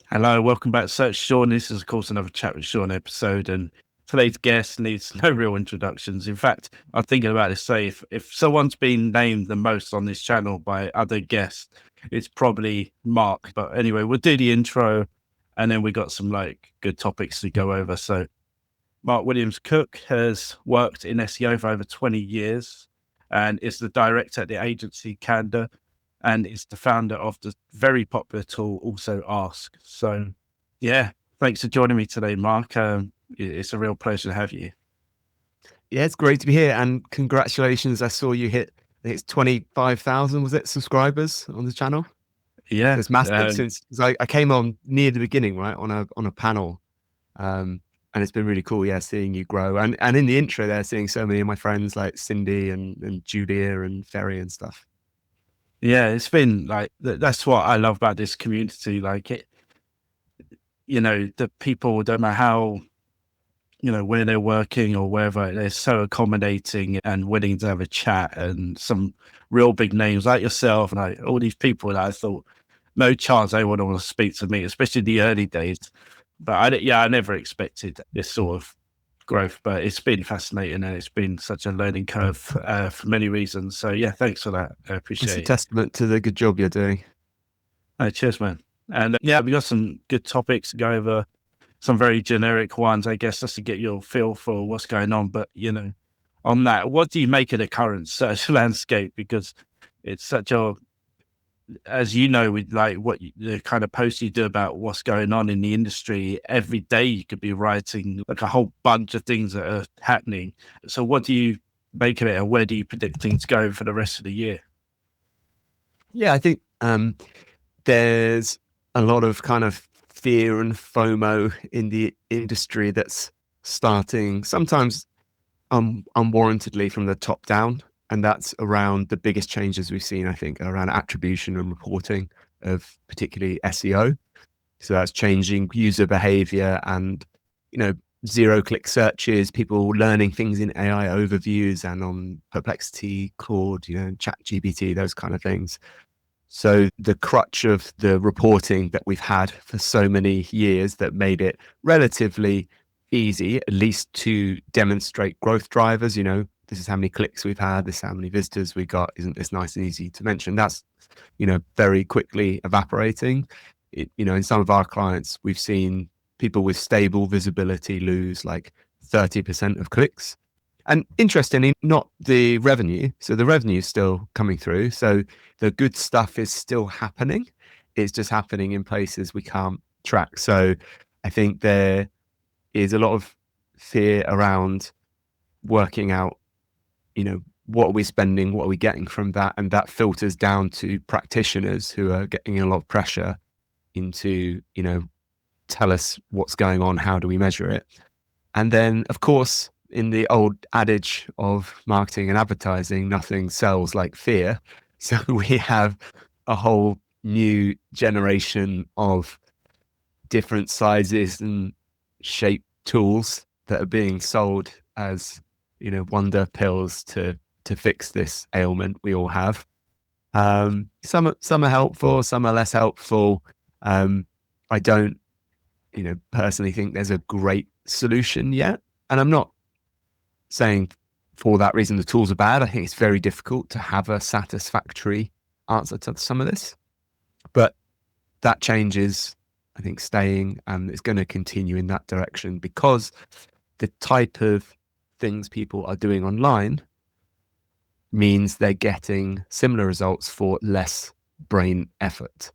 Hello, welcome back to Search Sean. This is, of course, another Chat with Sean episode, and today's guest needs no real introductions. In fact, I'm thinking about this. Say, if someone's been named the most on this channel by other guests, it's probably Mark. But anyway, we'll do the intro, and then we got some good topics to go over. So, Mark Williams Cook has worked in SEO for over 20 years, and is the director at the agency Candour, and is the founder of the very popular tool AlsoAsked. So, yeah, thanks for joining me today, Mark. It's a real pleasure to have you. Yeah, it's great to be here, and congratulations. I saw you hit, I think it's 25,000, was it, subscribers on the channel? Yeah, It's massive since I came on near the beginning, right, on a panel. And it's been really cool, yeah, seeing you grow. And in the intro there, seeing so many of my friends like Cindy and Julia and Ferry and stuff. yeah, it's been that's what I love about this community. The people don't know how, where they're working or wherever, they're so accommodating and willing to have a chat, and some real big names like yourself and all these people that I thought no chance they would want to speak to me, especially the early days. But I never expected this sort of growth, but it's been fascinating and it's been such a learning curve for many reasons. So yeah, thanks for that. I It's a appreciate it. testament to the good job you're doing. Cheers, man. And yeah, we got some good topics to go over, some very generic ones, I guess, just to get your feel for what's going on. But, on that, what do you make of the current search landscape? Because it's such a, as you know, with the kind of posts you do about what's going on in the industry, every day you could be writing like a whole bunch of things that are happening. So what do you make of it, and where do you predict things go for the rest of the year? Yeah, I think there's a lot of kind of fear and FOMO in the industry that's starting sometimes unwarrantedly from the top down. And that's around the biggest changes we've seen, I think, around attribution and reporting of particularly SEO. So that's changing user behavior and, zero-click searches, people learning things in AI overviews and on Perplexity, Claude, ChatGPT, those kind of things. So the crutch of the reporting that we've had for so many years that made it relatively easy, at least to demonstrate growth drivers, this is how many clicks we've had, this is how many visitors we got, isn't this nice and easy to mention? That's, very quickly evaporating. In some of our clients, we've seen people with stable visibility lose like 30% of clicks. And interestingly, not the revenue. So the revenue is still coming through. So the good stuff is still happening. It's just happening in places we can't track. So I think there is a lot of fear around working out, what are we spending? What are we getting from that? And that filters down to practitioners who are getting a lot of pressure into, tell us what's going on. How do we measure it? And then, of course, in the old adage of marketing and advertising, nothing sells like fear. So we have a whole new generation of different sizes and shape tools that are being sold as, wonder pills to fix this ailment we all have. Some are helpful, some are less helpful. I don't, personally think there's a great solution yet. And I'm not saying for that reason the tools are bad. I think it's very difficult to have a satisfactory answer to some of this. But that change is, I think, staying, and it's going to continue in that direction because the type of things people are doing online means they're getting similar results for less brain effort.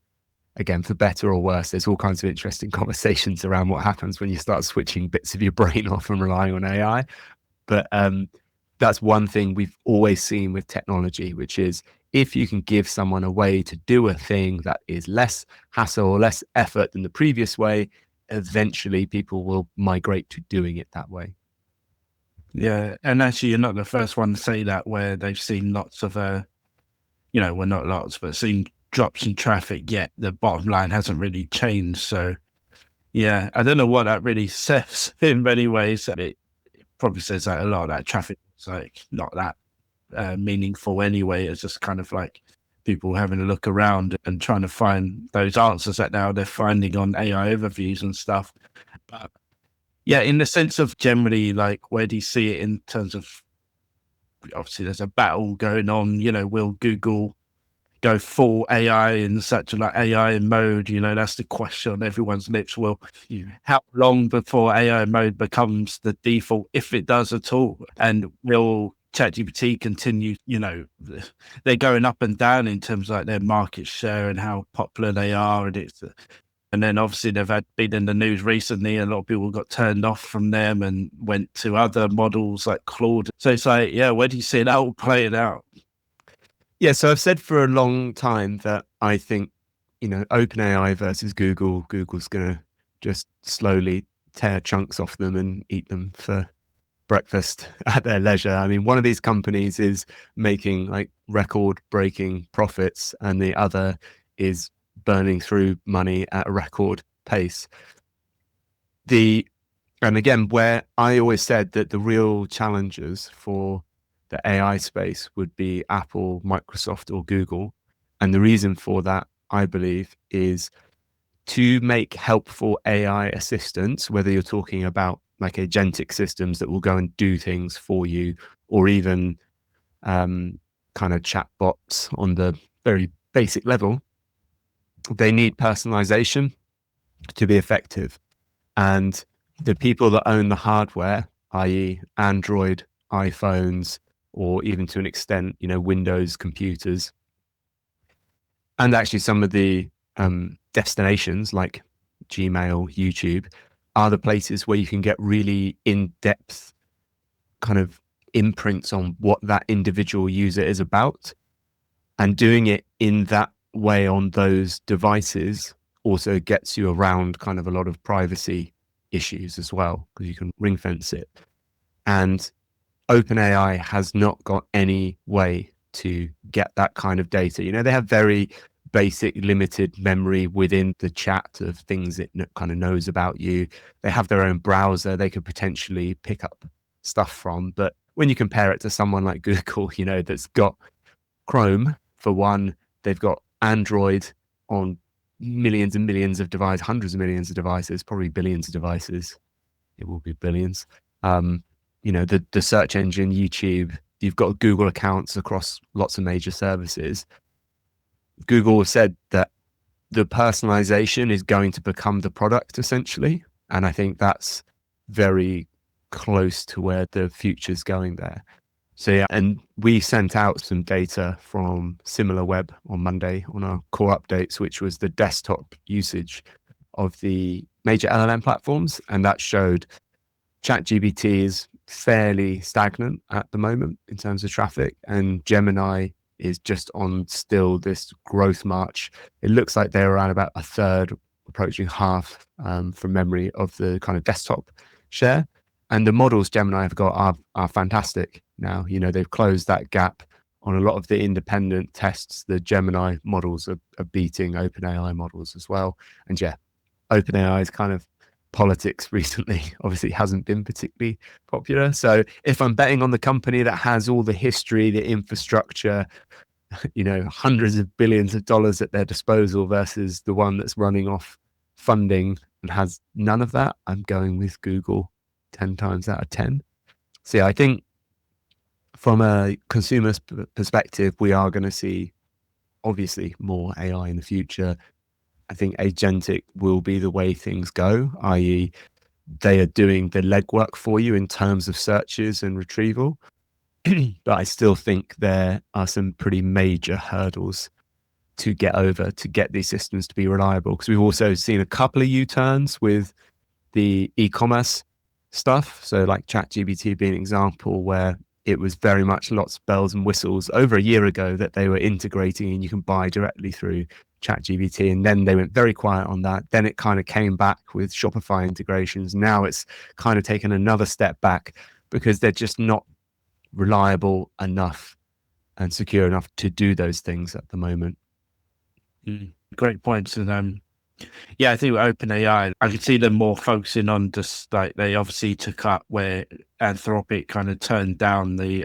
Again, for better or worse, there's all kinds of interesting conversations around what happens when you start switching bits of your brain off and relying on AI. But that's one thing we've always seen with technology, which is if you can give someone a way to do a thing that is less hassle or less effort than the previous way, eventually people will migrate to doing it that way. Yeah, and actually, you're not the first one to say that, where they've seen lots of, well, not lots, but seen drops in traffic, yet the bottom line hasn't really changed. So, yeah, I don't know what that really says in many ways. It probably says that a lot, that traffic is not that meaningful anyway. It's just kind of like people having a look around and trying to find those answers that now they're finding on AI overviews and stuff. But yeah, in the sense of generally, like, where do you see it in terms of, obviously there's a battle going on, will Google go full AI in such like AI in mode? That's the question on everyone's lips. Well, how long before AI mode becomes the default, if it does at all? And will ChatGPT continue, they're going up and down in terms of like their market share and how popular they are. And then obviously they've been in the news recently. A lot of people got turned off from them and went to other models like Claude. So it's like, yeah, where do you see that all playing out? Yeah, so I've said for a long time that I think, OpenAI versus Google, Google's going to just slowly tear chunks off them and eat them for breakfast at their leisure. I mean, one of these companies is making like record breaking profits and the other is burning through money at a record pace. And again, where I always said that the real challenges for the AI space would be Apple, Microsoft, or Google. And the reason for that, I believe, is to make helpful AI assistants, whether you're talking about like agentic systems that will go and do things for you, or even kind of chatbots on the very basic level, they need personalization to be effective. And the people that own the hardware, i.e. Android, iPhones, or even to an extent, Windows computers, and actually some of the destinations like Gmail, YouTube, are the places where you can get really in-depth kind of imprints on what that individual user is about. And doing it in that way on those devices also gets you around kind of a lot of privacy issues as well, because you can ring fence it. And OpenAI has not got any way to get that kind of data. They have very basic limited memory within the chat of things it kind of knows about you. They have their own browser they could potentially pick up stuff from. But when you compare it to someone like Google, that's got Chrome for one, they've got Android on millions and millions of devices, hundreds of millions of devices, probably billions of devices. It will be billions. The search engine, YouTube, you've got Google accounts across lots of major services. Google said that the personalization is going to become the product essentially. And I think that's very close to where the future's going there. So yeah, and we sent out some data from SimilarWeb on Monday on our core updates, which was the desktop usage of the major LLM platforms. And that showed ChatGPT is fairly stagnant at the moment in terms of traffic, and Gemini is just on still this growth march. It looks like they're around about a third, approaching half from memory of the kind of desktop share. And the models Gemini have got are fantastic now. They've closed that gap on a lot of the independent tests. The Gemini models are beating OpenAI models as well. And yeah, OpenAI's kind of politics recently obviously hasn't been particularly popular. So if I'm betting on the company that has all the history, the infrastructure, hundreds of billions of dollars at their disposal versus the one that's running off funding and has none of that, I'm going with Google 10 times out of 10. So yeah, I think from a consumer perspective, we are going to see obviously more AI in the future. I think agentic will be the way things go, i.e. they are doing the legwork for you in terms of searches and retrieval. But I still think there are some pretty major hurdles to get over to get these systems to be reliable. Because we've also seen a couple of U-turns with the e-commerce stuff. So like ChatGPT being an example where it was very much lots of bells and whistles over a year ago that they were integrating and you can buy directly through ChatGPT. And then they went very quiet on that. Then it kind of came back with Shopify integrations. Now it's kind of taken another step back because they're just not reliable enough and secure enough to do those things at the moment. Great points. And yeah, I think with OpenAI, I could see them more focusing on just like they obviously took up where Anthropic kind of turned down they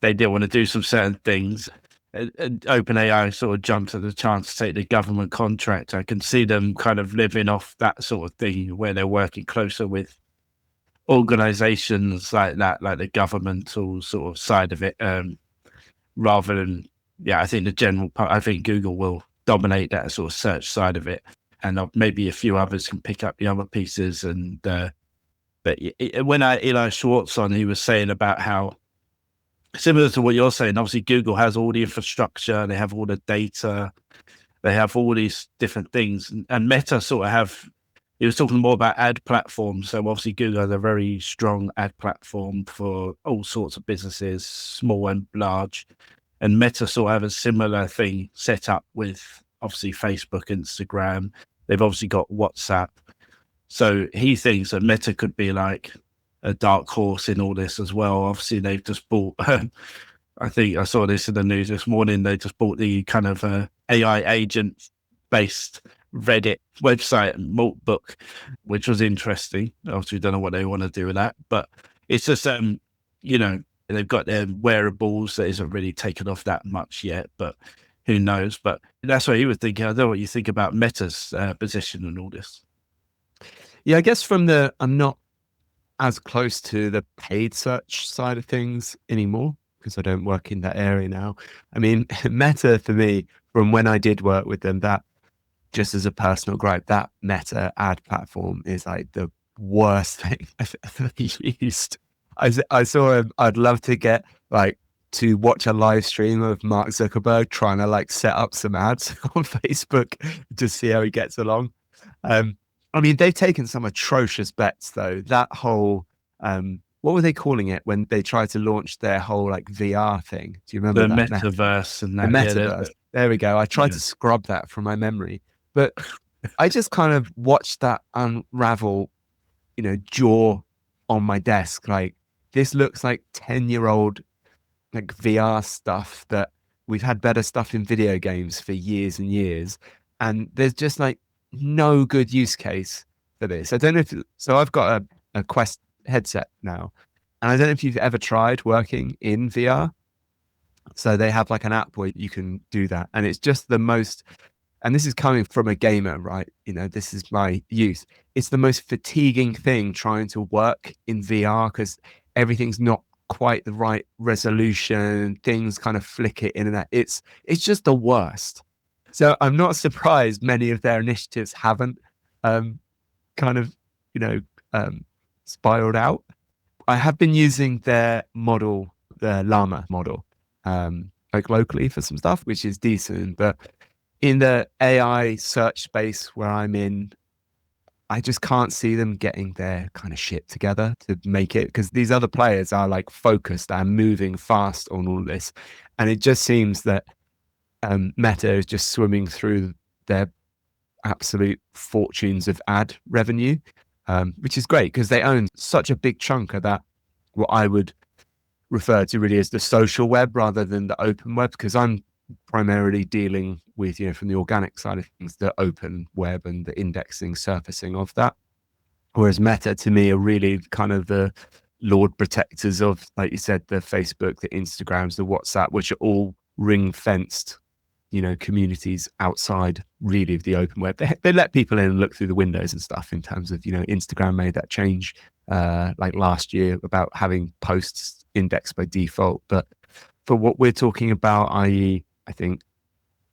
didn't want to do some certain things. and OpenAI sort of jumped at the chance to take the government contract. I can see them kind of living off that sort of thing where they're working closer with organizations like that, like the governmental sort of side of it, rather than, yeah, I think the general part, I think Google will dominate that sort of search side of it. And maybe a few others can pick up the other pieces. And, but when I Eli Schwartz on, he was saying about how, similar to what you're saying, obviously Google has all the infrastructure, they have all the data, they have all these different things, and Meta sort of have. He was talking more about ad platforms. So obviously Google has a very strong ad platform for all sorts of businesses, small and large, and Meta sort of have a similar thing set up with obviously Facebook, Instagram. They've obviously got WhatsApp. So he thinks that Meta could be like a dark horse in all this as well. Obviously, they've just bought, I think I saw this in the news this morning, they just bought the kind of AI agent based Reddit website and Malt book, which was interesting. Obviously, don't know what they want to do with that, but it's just, you know, they've got their wearables that isn't really taken off that much yet, but who knows? But that's what he was thinking. I don't know what you think about Meta's position and all this. Yeah, I guess I'm not as close to the paid search side of things anymore because I don't work in that area now. I mean, Meta for me, from when I did work with them, that just as a personal gripe, that Meta ad platform is like the worst thing I've ever used. I saw him, I'd love to get like to watch a live stream of Mark Zuckerberg trying to like set up some ads on Facebook to see how he gets along. I mean, they've taken some atrocious bets though. That whole, what were they calling it when they tried to launch their whole like VR thing? Do you remember The that? metaverse and that. The metaverse. There we go. I tried to scrub that from my memory, but I just kind of watched that unravel, you know, jaw on my desk. Like, this looks like 10-year-old like VR stuff that we've had better stuff in video games for years and years. And there's just like no good use case for this. I don't know if, so I've got a Quest headset now, and I don't know if you've ever tried working in VR. So they have like an app where you can do that. And it's just the most, and this is coming from a gamer, right? You know, this is my youth. It's the most fatiguing thing trying to work in VR because everything's not quite the right resolution. Things kind of flicker in and out. It's just the worst. So I'm not surprised many of their initiatives haven't kind of, you know, spiraled out. I have been using their model, the Llama model, like locally for some stuff, which is decent. But in the AI search space where I'm in, I just can't see them getting their kind of shit together to make it, because these other players are like focused and moving fast on all this. And it just seems that Meta is just swimming through their absolute fortunes of ad revenue, which is great because they own such a big chunk of that, what I would refer to really as the social web rather than the open web, because I'm primarily dealing with, you know, from the organic side of things, the open web and the indexing, surfacing of that. Whereas Meta to me are really kind of the Lord protectors of, like you said, the Facebook, the Instagrams, the WhatsApp, which are all ring fenced, you know, communities outside really of the open web. They let people in and look through the windows and stuff, in terms of, you know, Instagram made that change like last year about having posts indexed by default. But for what we're talking about, i.e., I think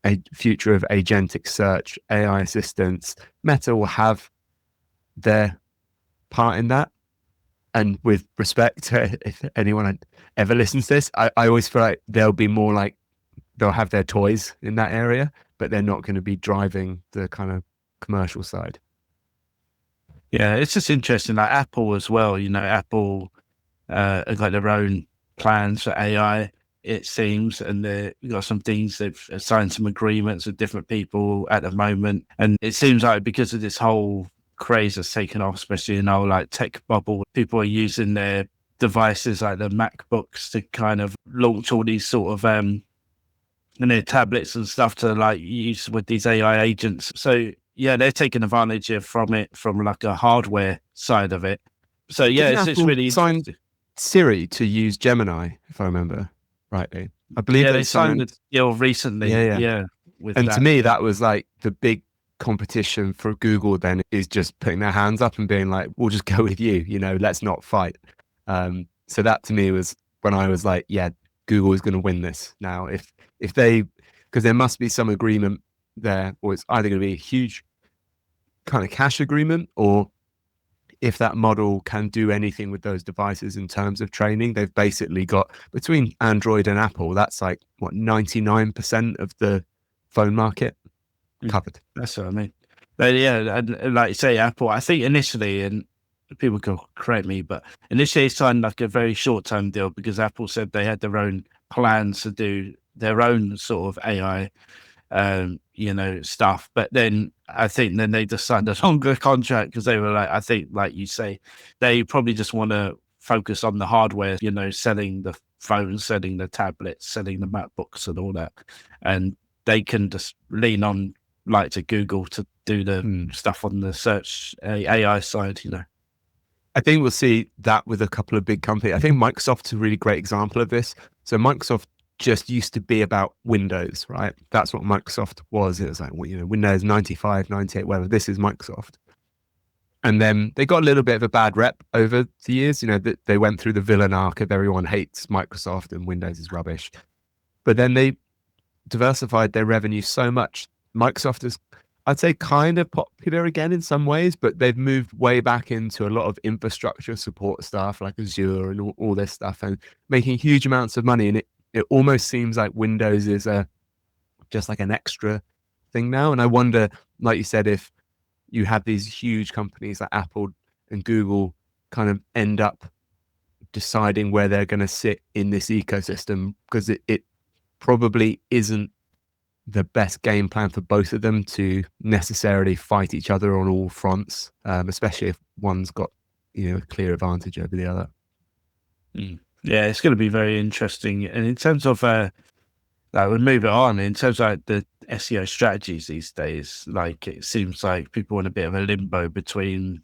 a future of agentic search, AI assistants, Meta will have their part in that. And with respect to if anyone ever listens to this, I always feel like they'll be more like, they'll have their toys in that area, but they're not going to be driving the kind of commercial side. Yeah, it's just interesting. Like Apple as well, you know, Apple have got their own plans for AI, it seems, and they've got some things, they've signed some agreements with different people at the moment. And it seems like because of this whole craze that's taken off, especially in our like tech bubble, people are using their devices like the MacBooks to kind of launch all these sort of and their tablets and stuff to like use with these AI agents. So yeah, they're taking advantage from it from like a hardware side of it. So yeah, it's really signed Siri to use Gemini, if I remember rightly. I believe Yeah, they they signed the signed. deal Yeah, recently. yeah. Yeah, with And to that. me, Yeah. that was like the big competition for Google then is just putting their hands up and being like, we'll just go with you, let's not fight. So that to me was when I was like, yeah, Google is going to win this now. If they, because there must be some agreement there, or it's either going to be a huge kind of cash agreement, or if that model can do anything with those devices in terms of training, they've basically got between Android and Apple, that's like what 99% of the phone market covered. That's what I mean. But yeah, and like you say, Apple, I think initially, and people can correct me, but initially they signed like a very short term deal because Apple said they had their own plans to do their own sort of AI, stuff. But then I think then they just signed a longer contract because they were like, I think, like you say, they probably just want to focus on the hardware, selling the phones, selling the tablets, selling the MacBooks and all that. And they can just lean on like to Google to do the stuff on the search AI side. I think we'll see that with a couple of big companies. I think Microsoft's a really great example of this. So Microsoft just used to be about Windows, right? That's what Microsoft was. It was like, Windows 95, 98, whatever. This is Microsoft. And then they got a little bit of a bad rep over the years. They went through the villain arc of everyone hates Microsoft and Windows is rubbish. But then they diversified their revenue so much. Microsoft is, I'd say, kind of popular again in some ways, but they've moved way back into a lot of infrastructure support stuff like Azure and all this stuff, and making huge amounts of money. And it almost seems like Windows is just like an extra thing now. And I wonder, like you said, if you have these huge companies like Apple and Google kind of end up deciding where they're going to sit in this ecosystem, because it probably isn't the best game plan for both of them to necessarily fight each other on all fronts, especially if one's got a clear advantage over the other. Yeah, it's going to be very interesting. And in terms of we'll move it on. In terms of like the SEO strategies these days, like it seems like people are in a bit of a limbo between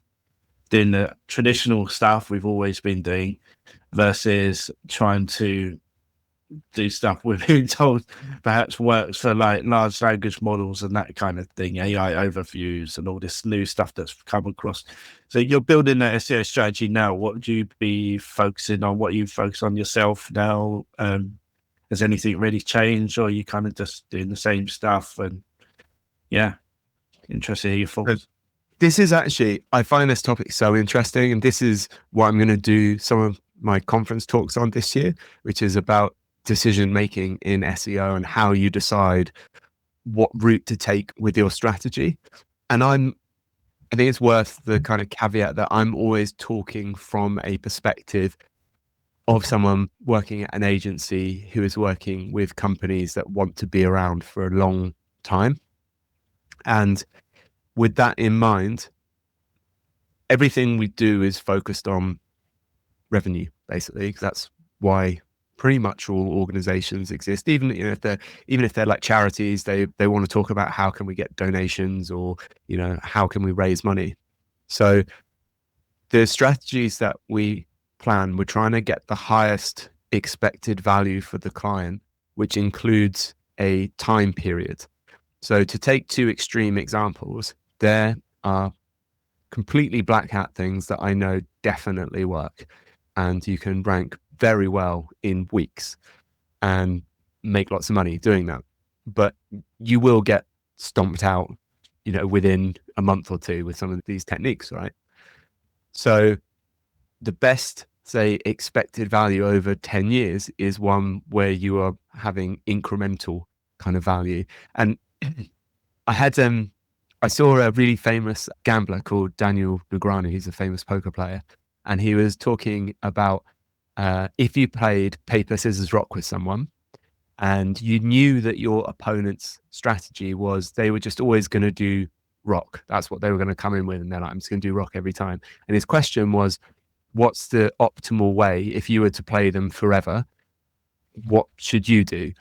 doing the traditional stuff we've always been doing versus trying to do stuff we're being told perhaps works for like large language models and that kind of thing, AI overviews and all this new stuff that's come across. So you're building an SEO strategy now. What would you be focusing on? What you focus on yourself now? Has anything really changed, or are you kind of just doing the same stuff? And yeah, interested to hear your thoughts. This is actually, I find this topic so interesting, and this is what I'm going to do some of my conference talks on this year, which is about decision making in SEO and how you decide what route to take with your strategy. And I think it's worth the kind of caveat that I'm always talking from a perspective of someone working at an agency who is working with companies that want to be around for a long time. And with that in mind, everything we do is focused on revenue, basically, because that's why pretty much all organizations exist. Even if they're like charities, they want to talk about how can we get donations, or how can we raise money. So the strategies that we plan, we're trying to get the highest expected value for the client, which includes a time period. So to take two extreme examples, there are completely black hat things that I know definitely work, and you can rank very well in weeks and make lots of money doing that. But you will get stomped out, within a month or two with some of these techniques, right? So the best, say, expected value over 10 years is one where you are having incremental kind of value. And I saw a really famous gambler called Daniel Negreanu. He's a famous poker player. And he was talking about if you played paper, scissors, rock with someone, and you knew that your opponent's strategy was they were just always going to do rock. That's what they were going to come in with. And they're like, I'm just going to do rock every time. And his question was, what's the optimal way if you were to play them forever? What should you do?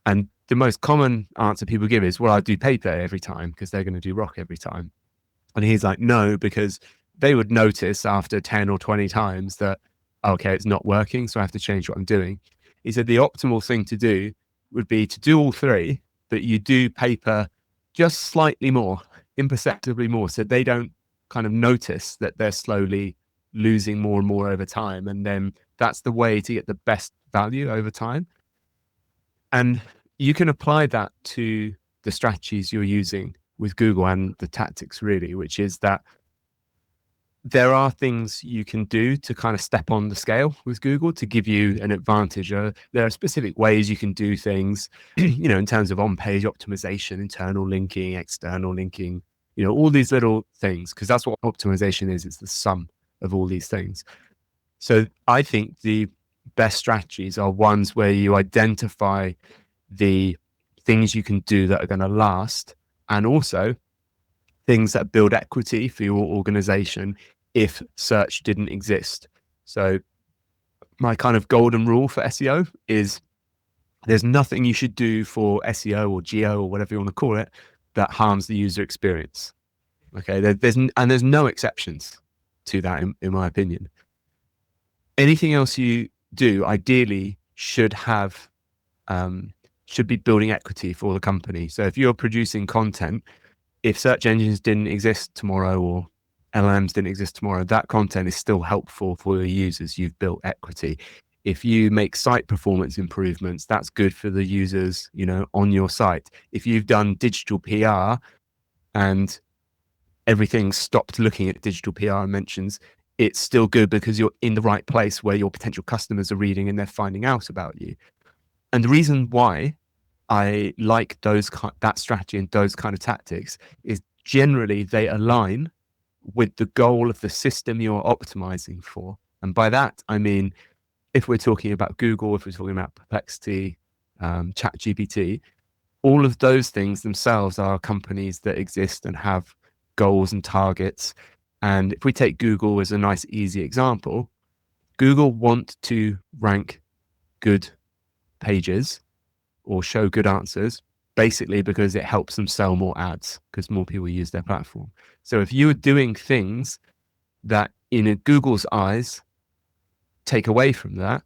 And the most common answer people give is, well, I do paper every time because they're going to do rock every time. And he's like, no, because they would notice after 10 or 20 times that, okay, it's not working, so I have to change what I'm doing. He said the optimal thing to do would be to do all three, but you do paper just slightly more, imperceptibly more, so they don't kind of notice that they're slowly losing more and more over time. And then that's the way to get the best value over time. And you can apply that to the strategies you're using with Google and the tactics, really, which is that there are things you can do to kind of step on the scale with Google to give you an advantage. There are specific ways you can do things, in terms of on-page optimization, internal linking, external linking, all these little things, because that's what optimization is. It's the sum of all these things. So I think the best strategies are ones where you identify the things you can do that are going to last, and also things that build equity for your organization if search didn't exist. So my kind of golden rule for SEO is there's nothing you should do for SEO or geo or whatever you want to call it that harms the user experience. Okay, there's no exceptions to that in my opinion. Anything else you do ideally should be building equity for the company. So if you're producing content, if search engines didn't exist tomorrow or LLMs didn't exist tomorrow, that content is still helpful for your users. You've built equity. If you make site performance improvements, that's good for the users, on your site. If you've done digital PR and everything stopped looking at digital PR mentions, it's still good because you're in the right place where your potential customers are reading and they're finding out about you. And the reason why I like that strategy and those kind of tactics is generally they align with the goal of the system you're optimizing for. And by that, I mean, if we're talking about Google, if we're talking about Perplexity, ChatGPT, all of those things themselves are companies that exist and have goals and targets. And if we take Google as a nice, easy example, Google want to rank good pages or show good answers, basically because it helps them sell more ads because more people use their platform. So if you are doing things that in Google's eyes take away from that,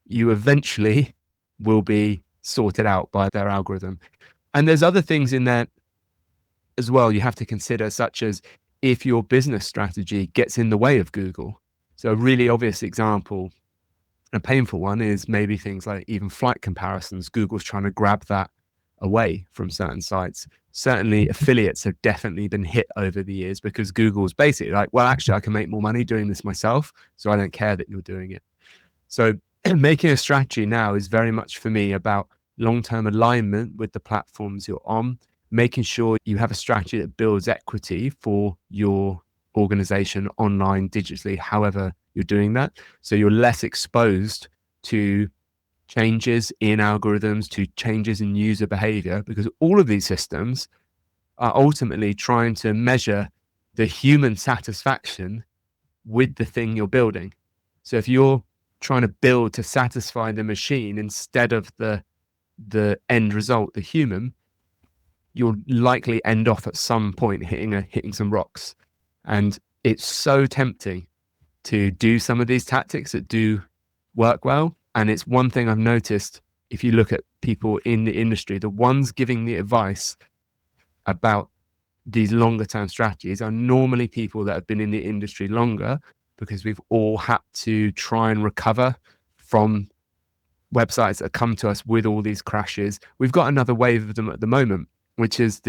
you eventually will be sorted out by their algorithm. And there's other things in there as well you have to consider, such as if your business strategy gets in the way of Google. So a really obvious example, a painful one, is maybe things like even flight comparisons. Google's trying to grab that away from certain sites. Certainly affiliates have definitely been hit over the years because Google's basically like, well, actually I can make more money doing this myself, so I don't care that you're doing it. So making a strategy now is very much for me about long-term alignment with the platforms you're on, making sure you have a strategy that builds equity for your organization online, digitally, however you're doing that. So you're less exposed to changes in algorithms, to changes in user behavior, because all of these systems are ultimately trying to measure the human satisfaction with the thing you're building. So if you're trying to build to satisfy the machine instead of the end result, the human, you'll likely end off at some point hitting some rocks. And it's so tempting to do some of these tactics that do work well. And it's one thing I've noticed, if you look at people in the industry, the ones giving the advice about these longer term strategies are normally people that have been in the industry longer, because we've all had to try and recover from websites that come to us with all these crashes. We've got another wave of them at the moment, which is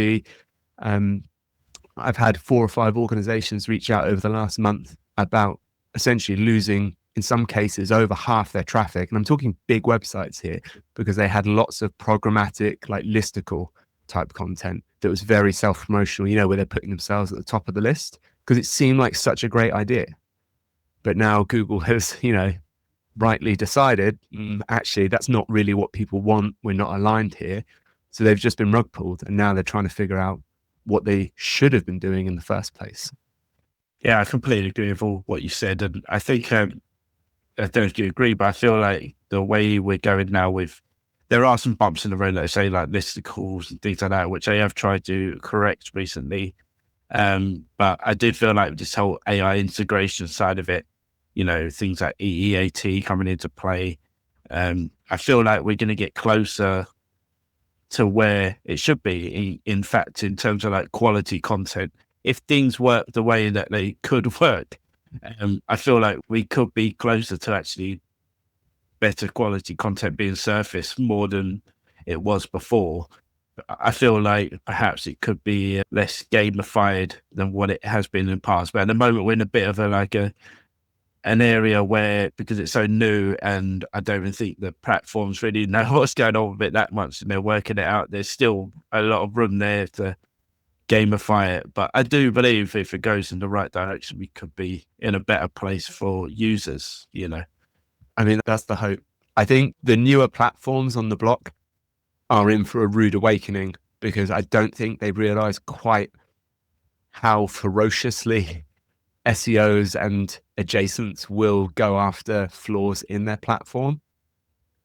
I've had 4 or 5 organizations reach out over the last month about essentially losing, in some cases, over half their traffic. And I'm talking big websites here, because they had lots of programmatic, like listicle type content that was very self-promotional, where they're putting themselves at the top of the list because it seemed like such a great idea. But now Google has, rightly decided, actually, that's not really what people want. We're not aligned here. So they've just been rug pulled, and now they're trying to figure out what they should have been doing in the first place. Yeah, I completely agree with all what you said. And I think, I don't know if you agree, but I feel like the way we're going now there are some bumps in the road, let's say, like listicles and things like that, which I have tried to correct recently. But I did feel like this whole AI integration side of it, things like EEAT coming into play, I feel like we're going to get closer to where it should be. In fact, in terms of like quality content, if things work the way that they could work, I feel like we could be closer to actually better quality content being surfaced more than it was before. I feel like perhaps it could be less gamified than what it has been in the past. But at the moment, we're in a bit of an area where, because it's so new, and I don't even think the platforms really know what's going on with it that much, and they're working it out. There's still a lot of room there to gamify it. But I do believe if it goes in the right direction, we could be in a better place for users, you know. I mean, that's the hope. I think the newer platforms on the block are in for a rude awakening, because I don't think they realize quite how ferociously SEOs and adjacents will go after flaws in their platform.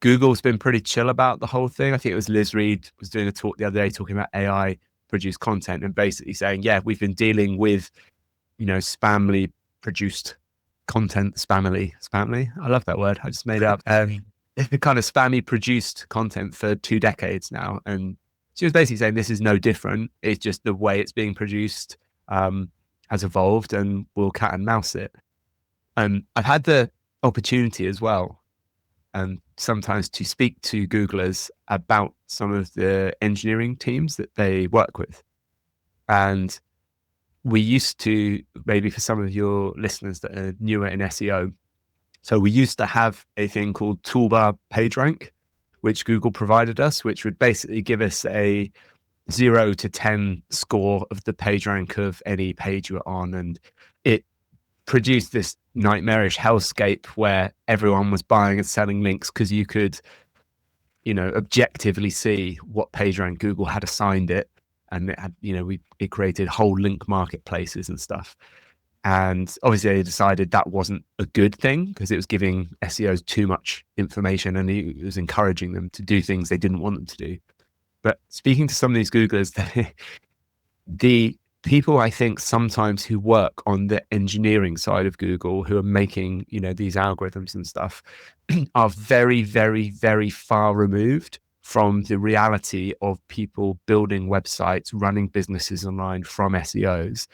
Google's been pretty chill about the whole thing. I think it was Liz Reed was doing a talk the other day talking about AI produced content and basically saying, yeah, we've been dealing with, spamly produced content, spamily. I love that word. I just made it up. The kind of spammy produced content for 2 decades now. And she was basically saying this is no different. It's just the way it's being produced has evolved, and we'll cat and mouse it. I've had the opportunity as well, sometimes to speak to Googlers about some of the engineering teams that they work with. And we used to, maybe for some of your listeners that are newer in SEO, so we used to have a thing called Toolbar PageRank, which Google provided us, which would basically give us a 0 to 10 score of the PageRank of any page you're on. And it produced this nightmarish hellscape where everyone was buying and selling links because you could, objectively see what PageRank Google had assigned it. And it had, it created whole link marketplaces and stuff. And obviously they decided that wasn't a good thing because it was giving SEOs too much information, and it was encouraging them to do things they didn't want them to do. But speaking to some of these Googlers, the people I think sometimes who work on the engineering side of Google, who are making, these algorithms and stuff, are very, very, very far removed from the reality of people building websites, running businesses online from SEOs.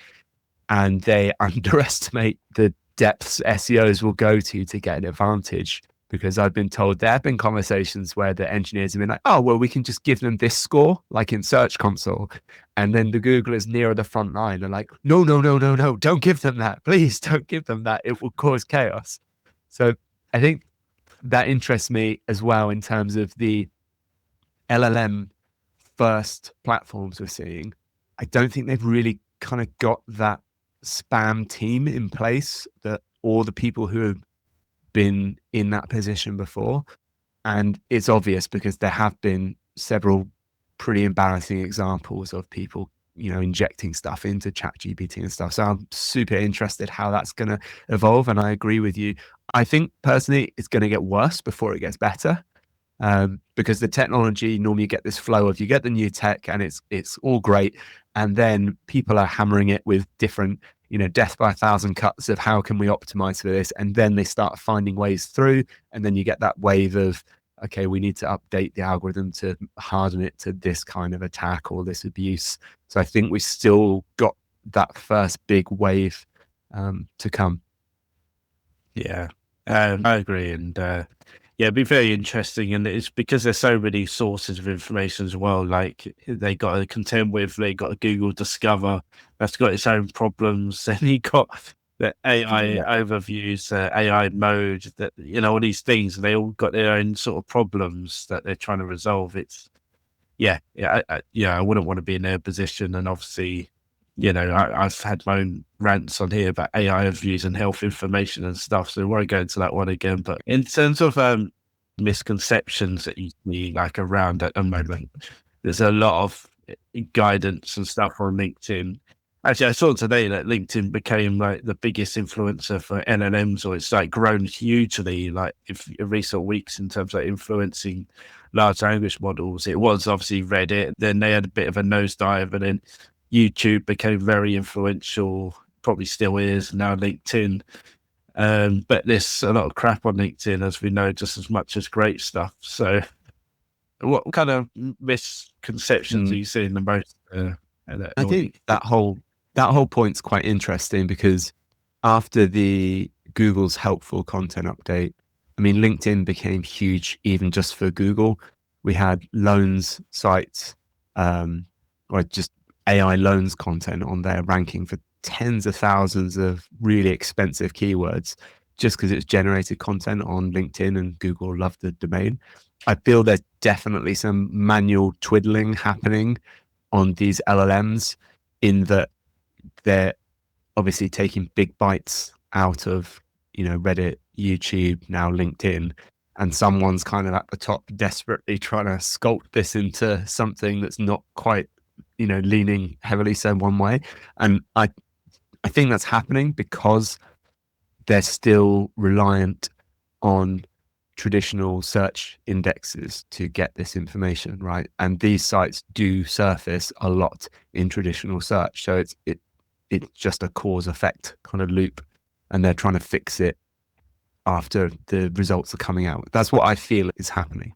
And they underestimate the depths SEOs will go to get an advantage. Because I've been told there have been conversations where the engineers have been like, oh, well, we can just give them this score, like in Search Console. And then the Googlers nearer the front line are like, no, don't give them that. Please don't give them that. It will cause chaos. So I think that interests me as well in terms of the LLM first platforms we're seeing. I don't think they've really kind of got that spam team in place, that all the people who have been in that position before. And it's obvious because there have been several pretty embarrassing examples of people, injecting stuff into ChatGPT and stuff. So I'm super interested how that's going to evolve. And I agree with you. I think personally, it's going to get worse before it gets better. Because the technology, normally you get this flow of, you get the new tech and it's all great. And then people are hammering it with different, death by 1,000 cuts of how can we optimize for this? And then they start finding ways through. And then you get that wave of, okay, we need to update the algorithm to harden it to this kind of attack or this abuse. So I think we still got that first big wave to come. Yeah, I agree. And yeah, it'd be very interesting. And it's because there's so many sources of information as well. Like they got to contend with, they got to Google Discover. That's got its own problems. Then you got the AI overviews, AI mode, that, all these things, they all got their own sort of problems that they're trying to resolve. It's, I wouldn't want to be in their position. And obviously, I've had my own rants on here about AI overviews and health information and stuff, so we won't go into that one again. But in terms of misconceptions that you see like around at the moment, there's a lot of guidance and stuff on LinkedIn. Actually, I saw today that LinkedIn became like the biggest influencer for LLMs, or it's like grown hugely, like in recent weeks in terms of influencing large language models. It was obviously Reddit, then they had a bit of a nosedive, and then YouTube became very influential, probably still is now LinkedIn. But there's a lot of crap on LinkedIn, as we know, just as much as great stuff. So what kind of misconceptions are Mm. you seeing the most? I think that whole point's quite interesting, because after the Google's helpful content update, I mean, LinkedIn became huge even just for Google. We had loans sites, or just AI loans content on there ranking for tens of thousands of really expensive keywords just because it's generated content on LinkedIn, and Google loved the domain. I feel there's definitely some manual twiddling happening on these LLMs, in that they're obviously taking big bites out of, Reddit, YouTube, now LinkedIn, and someone's kind of at the top desperately trying to sculpt this into something that's not quite, leaning heavily so one way. And I think that's happening because they're still reliant on traditional search indexes to get this information, right? And these sites do surface a lot in traditional search. So it's just a cause effect kind of loop, and they're trying to fix it after the results are coming out. That's what I feel is happening.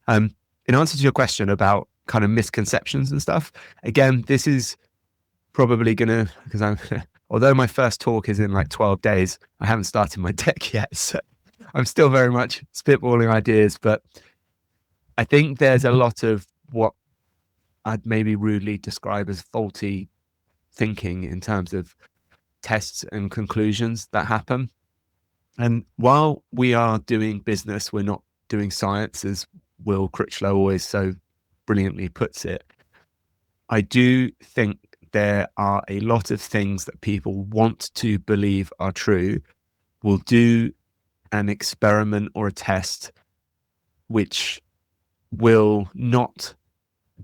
In answer to your question about kind of misconceptions and stuff, again, this is probably gonna, because I'm although my first talk is in like 12 days, I haven't started my deck yet. So I'm still very much spitballing ideas, but I think there's a lot of what I'd maybe rudely describe as faulty thinking in terms of tests and conclusions that happen. And while we are doing business, we're not doing science, as Will Critchlow always so brilliantly puts it. I do think there are a lot of things that people want to believe are true, will do an experiment or a test which will not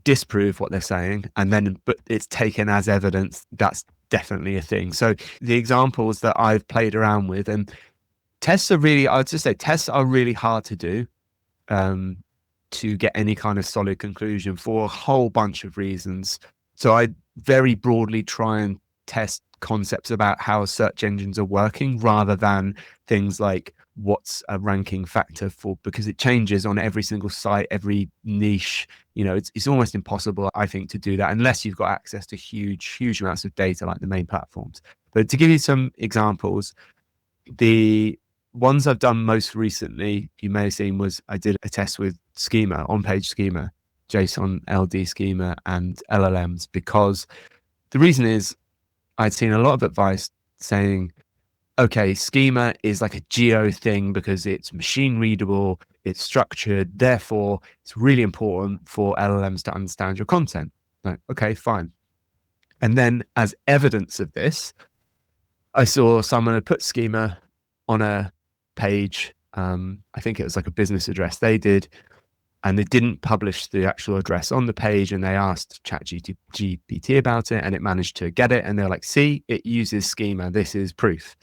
disprove what they're saying, and then but it's taken as evidence. That's definitely a thing. So the examples that I've played around with, and tests are really, I would just say tests are really hard to do, to get any kind of solid conclusion for a whole bunch of reasons. So I very broadly try and test concepts about how search engines are working, rather than things like what's a ranking factor for, because it changes on every single site, every niche. It's almost impossible, I think, to do that unless you've got access to huge amounts of data like the main platforms. But to give you some examples, the ones I've done most recently, you may have seen, was I did a test with schema, on-page schema, JSON, LD schema, and LLMs, because the reason is I'd seen a lot of advice saying, okay, schema is like a geo thing because it's machine readable, it's structured, therefore it's really important for LLMs to understand your content. Like, okay, fine. And then as evidence of this, I saw someone had put schema on a page. I think it was like a business address they did, and they didn't publish the actual address on the page. And they asked ChatGPT about it, and it managed to get it. And they're like, see, it uses schema. This is proof.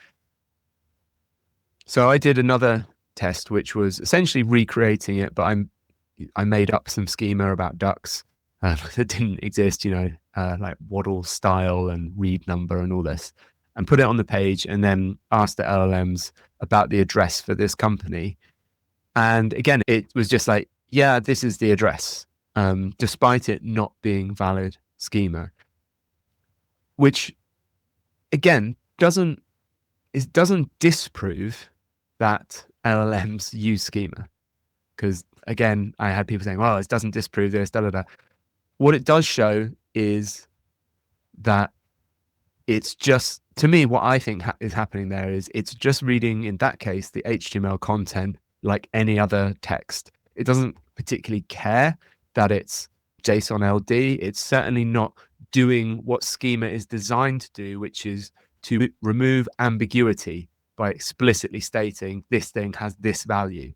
So I did another test, which was essentially recreating it, but I made up some schema about ducks that didn't exist, like waddle style and read number and all this, and put it on the page, and then asked the LLMs about the address for this company. And again, it was just like, yeah, this is the address, despite it not being valid schema, which again doesn't disprove that LLMs use schema. Because again, I had people saying, well, it doesn't disprove this, da da da. What it does show is that it's just, to me, what I think is happening there is it's just reading, in that case, the HTML content like any other text. It doesn't particularly care that it's JSON LD. It's certainly not doing what schema is designed to do, which is to remove ambiguity by explicitly stating this thing has this value.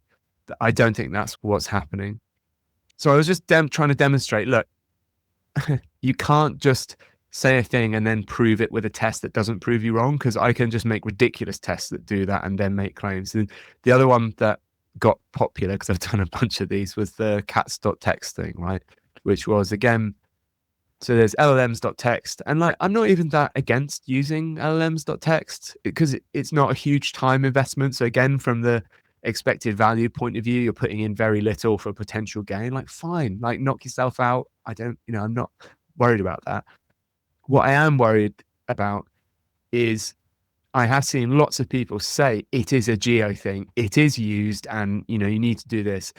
I don't think that's what's happening. So I was just trying to demonstrate, look, you can't just say a thing and then prove it with a test that doesn't prove you wrong, because I can just make ridiculous tests that do that and then make claims. And the other one that got popular, because I've done a bunch of these, was the cats.txt thing, right? Which was, again, So there's LLMs.text, and like I'm not even that against using LLMs.text because it's not a huge time investment. So again, from the expected value point of view, you're putting in very little for potential gain. Like fine, like knock yourself out. I don't, I'm not worried about that. What I am worried about is I have seen lots of people say it is a geo thing, it is used, and you need to do this.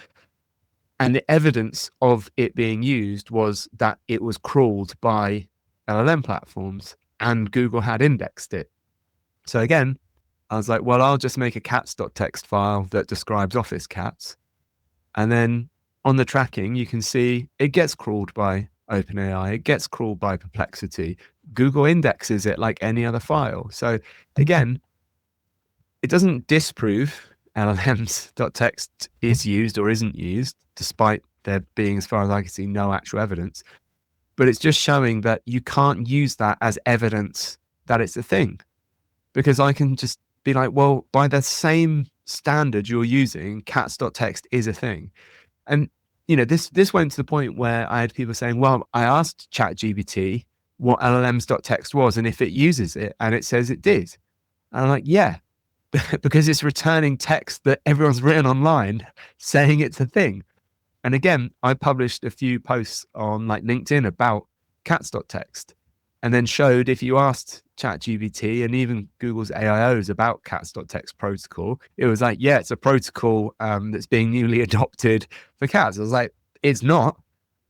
And the evidence of it being used was that it was crawled by LLM platforms and Google had indexed it. So again, I was like, well, I'll just make a cats.txt file that describes office cats. And then on the tracking, you can see it gets crawled by OpenAI, it gets crawled by Perplexity. Google indexes it like any other file. So again, it doesn't disprove LLMs.txt is used or isn't used, despite there being, as far as I can see, no actual evidence. But it's just showing that you can't use that as evidence that it's a thing. Because I can just be like, well, by the same standard you're using, cats.txt is a thing. And this went to the point where I had people saying, well, I asked ChatGPT what LLMs.txt was and if it uses it, and it says it did. And I'm like, yeah, because it's returning text that everyone's written online saying it's a thing. And again, I published a few posts on like LinkedIn about cats.txt and then showed if you asked ChatGPT and even Google's AIOs about cats.txt protocol, it was like, yeah, it's a protocol that's being newly adopted for cats. I was like, it's not,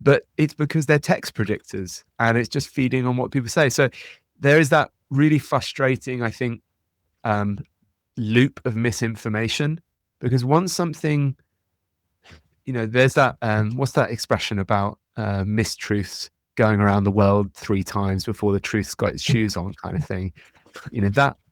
but it's because they're text predictors and it's just feeding on what people say. So there is that really frustrating, I think, loop of misinformation, because once something, there's that what's that expression about mistruths going around the world 3 times before the truth's got its shoes on, kind of thing.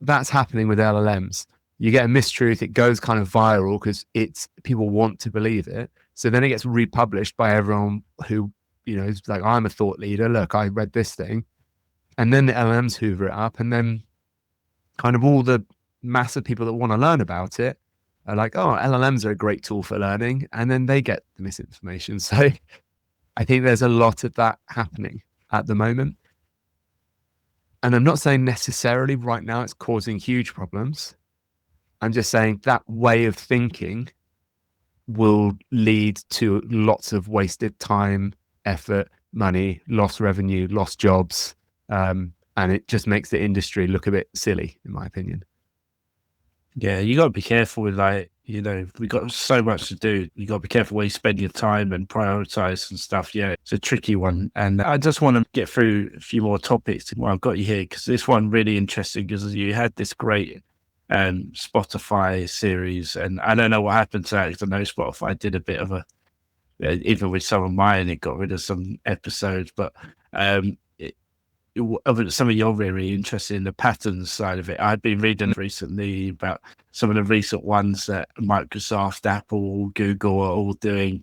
That's happening with LLMs. You get a mistruth, it goes kind of viral because it's people want to believe it, so then it gets republished by everyone who is like, I'm a thought leader, look, I read this thing, and then the LLMs hoover it up, and then kind of all the massive people that want to learn about it are like, oh, LLMs are a great tool for learning. And then they get the misinformation. So I think there's a lot of that happening at the moment. And I'm not saying necessarily right now it's causing huge problems. I'm just saying that way of thinking will lead to lots of wasted time, effort, money, lost revenue, lost jobs. And it just makes the industry look a bit silly, in my opinion. Yeah, you got to be careful with we got so much to do. You got to be careful where you spend your time and prioritize and stuff. Yeah, it's a tricky one. And I just want to get through a few more topics while I've got you here, because this one really interesting, because you had this great Spotify series, and I don't know what happened to that, because I know Spotify did a bit of even with some of mine, it got rid of some episodes, but some of you're really interested in the patterns side of it. I've been reading recently about some of the recent ones that Microsoft, Apple, Google are all doing.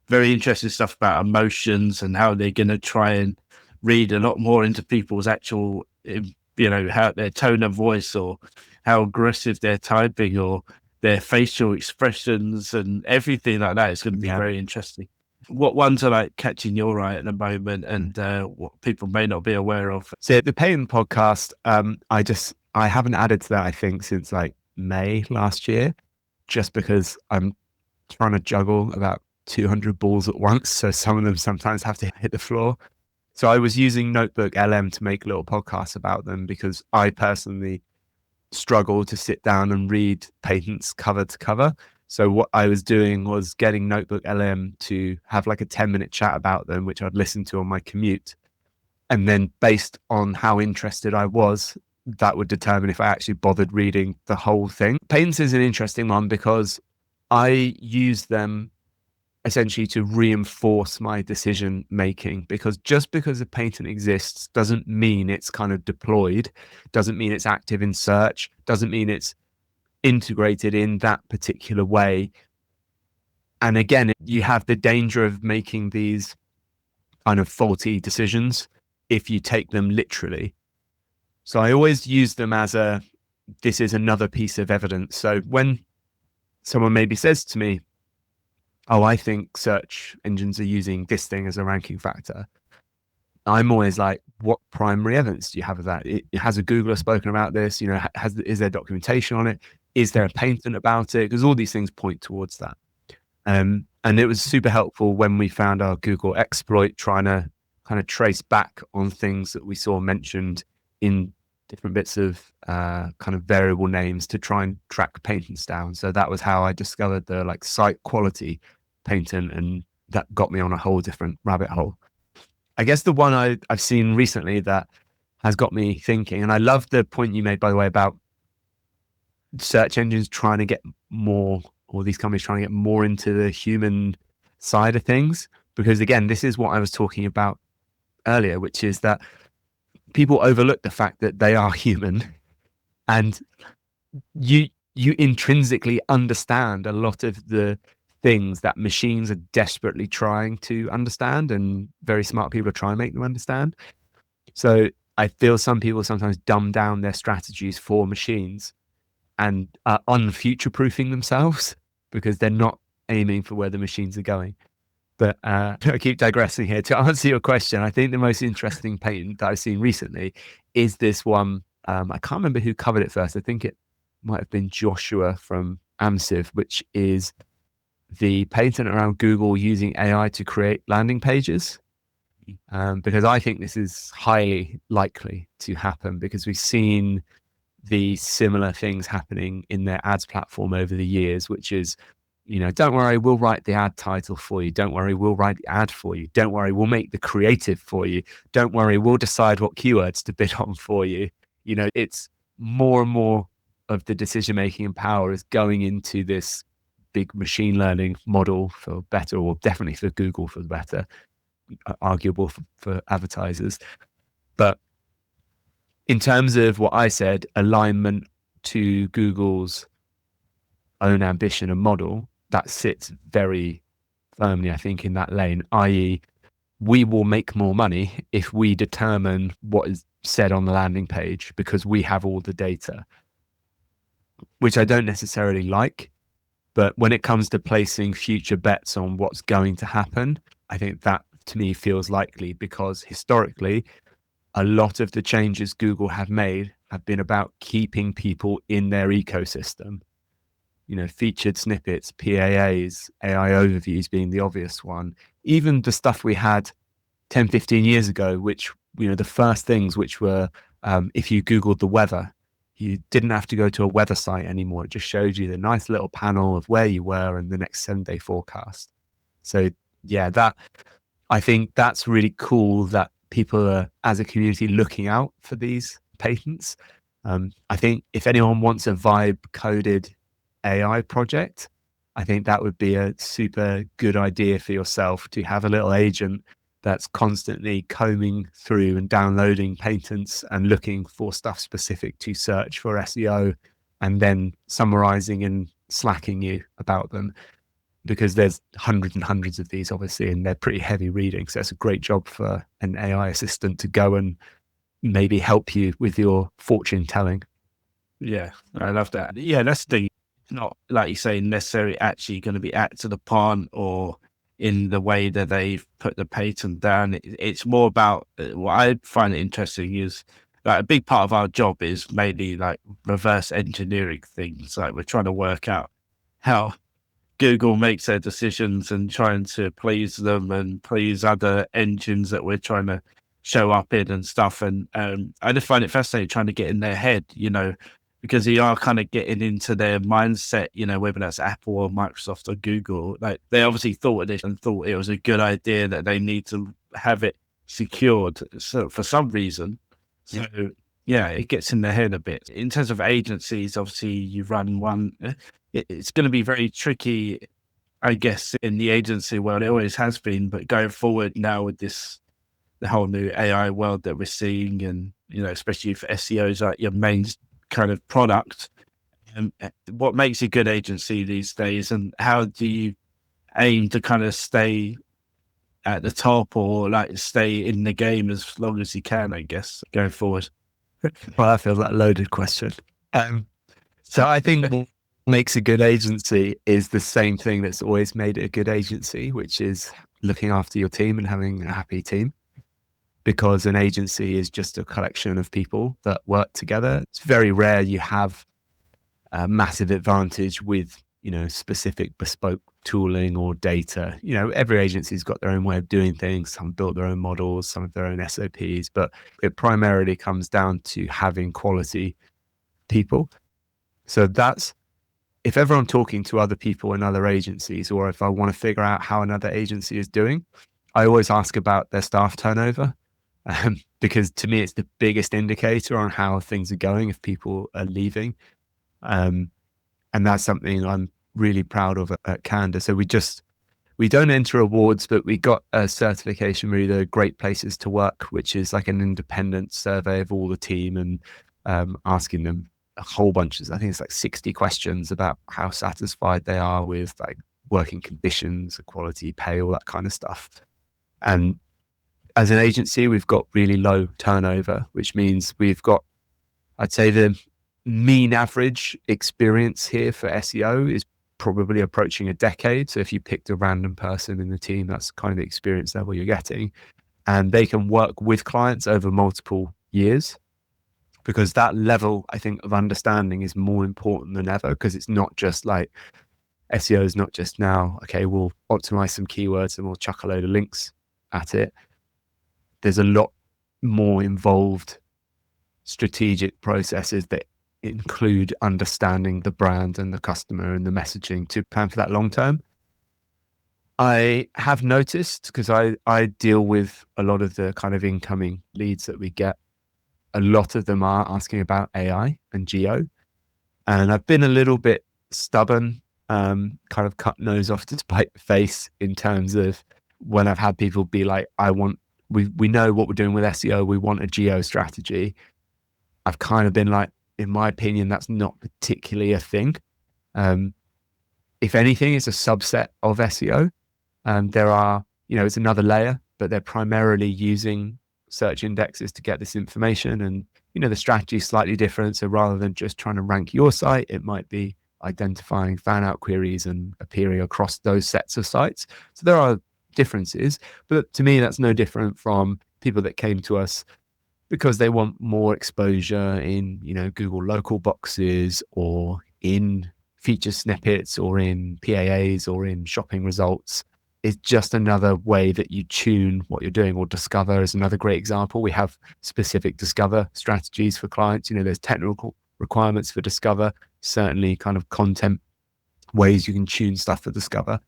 Very interesting stuff about emotions and how they're going to try and read a lot more into people's actual, how their tone of voice, or how aggressive they're typing, or their facial expressions and everything like that. It's going to be very interesting. What ones are like catching your eye at the moment, and what people may not be aware of? So the Payton podcast, I haven't added to that, I think, since like May last year, just because I'm trying to juggle about 200 balls at once. So some of them sometimes have to hit the floor. So I was using Notebook LM to make little podcasts about them, because I personally struggle to sit down and read patents cover to cover. So what I was doing was getting Notebook LM to have like a 10-minute chat about them, which I'd listen to on my commute. And then based on how interested I was, that would determine if I actually bothered reading the whole thing. Patents is an interesting one because I use them essentially to reinforce my decision making, because just because a patent exists doesn't mean it's kind of deployed, doesn't mean it's active in search, doesn't mean it's integrated in that particular way. And again, you have the danger of making these kind of faulty decisions if you take them literally. So I always use them as this is another piece of evidence. So when someone maybe says to me, oh, I think search engines are using this thing as a ranking factor, I'm always like, what primary evidence do you have of that? Has a Googler spoken about this? Is there documentation on it? Is there a patent about it? Because all these things point towards that. And it was super helpful when we found our Google exploit trying to kind of trace back on things that we saw mentioned in different bits of kind of variable names to try and track patents down. So that was how I discovered the like site quality patent, and that got me on a whole different rabbit hole. I guess the one I've seen recently that has got me thinking, and I love the point you made, by the way, about search engines trying to get more, or these companies trying to get more into the human side of things. Because again, this is what I was talking about earlier, which is that people overlook the fact that they are human, and you intrinsically understand a lot of the things that machines are desperately trying to understand, and very smart people are trying to make them understand. So I feel some people sometimes dumb down their strategies for machines and are unfuture-proofing themselves because they're not aiming for where the machines are going. But I keep digressing here. To answer your question, I think the most interesting patent that I've seen recently is this one. I can't remember who covered it first. I think it might have been Joshua from AMSIV, which is the patent around Google using AI to create landing pages. Because I think this is highly likely to happen, because we've seen the similar things happening in their ads platform over the years, which is, don't worry, we'll write the ad title for you. Don't worry, we'll write the ad for you. Don't worry, we'll make the creative for you. Don't worry, we'll decide what keywords to bid on for you. It's more and more of the decision-making and power is going into this big machine learning model for better, or definitely for Google for the better, arguable for advertisers. But in terms of what I said, alignment to Google's own ambition and model, that sits very firmly, I think, in that lane, i.e., we will make more money if we determine what is said on the landing page because we have all the data, which I don't necessarily like. But when it comes to placing future bets on what's going to happen, I think that to me feels likely, because historically, a lot of the changes Google have made have been about keeping people in their ecosystem. Featured snippets, PAAs, AI overviews being the obvious one. Even the stuff we had 10, 15 years ago, which, the first things which were, if you Googled the weather, you didn't have to go to a weather site anymore. It just showed you the nice little panel of where you were and the next 7-day forecast. So yeah, I think that's really cool that people are, as a community, looking out for these patents. I think if anyone wants a vibe coded AI project, I think that would be a super good idea for yourself, to have a little agent that's constantly combing through and downloading patents and looking for stuff specific to search for SEO, and then summarizing and slacking you about them, because there's hundreds and hundreds of these, obviously, and they're pretty heavy reading. So it's a great job for an AI assistant to go and maybe help you with your fortune telling. Yeah, I love that. Yeah, that's the, not, like you say, necessarily actually going to be acted upon or in the way that they've put the patent down. It's more about, what I find interesting is, like, a big part of our job is mainly like reverse engineering things. Like, we're trying to work out how Google makes their decisions and trying to please them and please other engines that we're trying to show up in and stuff. And I just find it fascinating trying to get in their head, because you are kind of getting into their mindset, whether that's Apple or Microsoft or Google. Like, they obviously thought of this and thought it was a good idea that they need to have it secured, so for some reason. So yeah, it gets in their head a bit. In terms of agencies, obviously you run one. It's going to be very tricky, I guess, in the agency world. It always has been, but going forward now with the whole new AI world that we're seeing, and especially for SEOs, like your main kind of product, what makes a good agency these days, and how do you aim to kind of stay at the top, or like stay in the game as long as you can, I guess, going forward? Well, I feel that loaded question. So I think what makes a good agency is the same thing that's always made it a good agency, which is looking after your team and having a happy team. because an agency is just a collection of people that work together. It's very rare you have a massive advantage with, specific bespoke tooling or data. Every agency's got their own way of doing things. Some built their own models, some of their own SOPs, but it primarily comes down to having quality people. So if ever I'm talking to other people in other agencies, or if I want to figure out how another agency is doing, I always ask about their staff turnover, because to me, it's the biggest indicator on how things are going if people are leaving. And that's something I'm really proud of at Candour. So we don't enter awards, but we got a certification, really, the Great Places to Work, which is like an independent survey of all the team, and asking them a whole bunch of, I think it's like 60 questions about how satisfied they are with like working conditions, equality, pay, all that kind of stuff. And as an agency, we've got really low turnover, which means we've got, I'd say the mean average experience here for SEO is probably approaching a decade. So if you picked a random person in the team, that's kind of the experience level you're getting. And they can work with clients over multiple years, because that level, I think, of understanding is more important than ever, because it's not just like SEO is not just now, okay, we'll optimize some keywords and we'll chuck a load of links at it. There's a lot more involved strategic processes that include understanding the brand and the customer and the messaging to plan for that long term. I have noticed, because I deal with a lot of the kind of incoming leads that we get, a lot of them are asking about AI and geo. And I've been a little bit stubborn, kind of cut nose off to spite the face, in terms of when I've had people be like, we know what we're doing with SEO, we want a geo strategy. I've kind of been like, in my opinion, that's not particularly a thing. If anything, it's a subset of SEO. There are, it's another layer, but they're primarily using search indexes to get this information. And, the strategy is slightly different. So rather than just trying to rank your site, it might be identifying fan out queries and appearing across those sets of sites. So there are differences, but to me, that's no different from people that came to us because they want more exposure in, Google local boxes, or in feature snippets, or in PAAs, or in shopping results. It's just another way that you tune what you're doing. Or Discover is another great example. We have specific Discover strategies for clients. There's technical requirements for Discover, certainly kind of content ways you can tune stuff for Discover.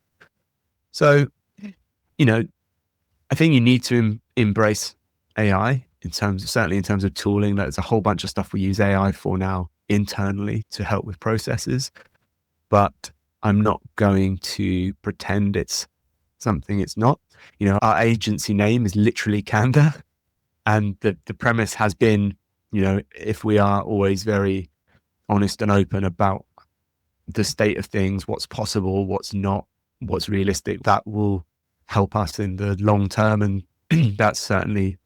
So, I think you need to embrace AI certainly in terms of tooling. There's a whole bunch of stuff we use AI for now internally to help with processes, but I'm not going to pretend it's something it's not. Our agency name is literally Candour, and the premise has been, if we are always very honest and open about the state of things, what's possible, what's not, what's realistic, that will help us in the long term. And that's certainly